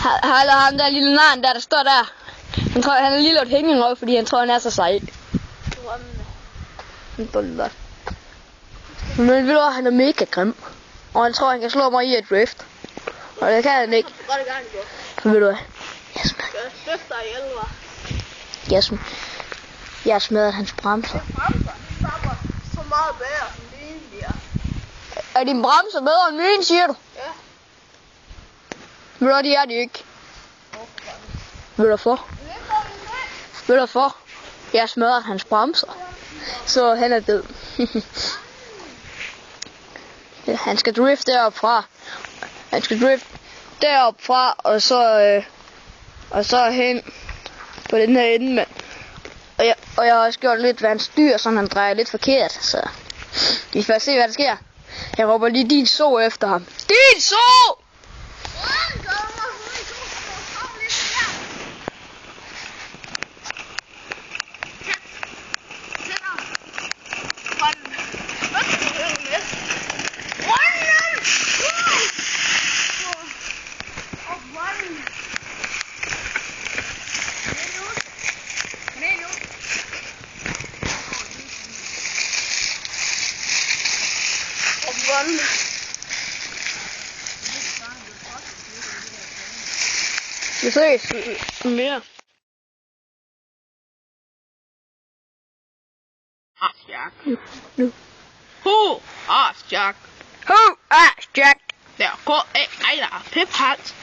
Hallo, ham der lille narn der står der. Han tror, han er lige lavet hængning over, fordi han tror, han er så sej. Men ved du hvad, han er mega grim. Og han tror, han kan slå mig i et drift. Og det kan han ikke. Så ved du hvad? Jeg smadrede hans bremser. Så meget bedre som dine, ja. Er dine bremser bedre end mine, siger du? Ja. Ved du hvad, de er de ikke. Ved du hvorfor? Ved du hvorfor? Jeg smadrede hans bremser. Så han er død. Ja, han skal drifte deroppe fra. Han skal drifte deroppe fra, og så hen på den her ende, mand. Og jeg har også gjort lidt, hvad han styrer, så han drejer lidt forkert, så vi får se, hvad der sker. Jeg råber lige din så efter ham. Din så! Vi ses mere. Jack. Nu. Who asked Jack? Who asked Jack? Der går ikke ejder Pip Hans.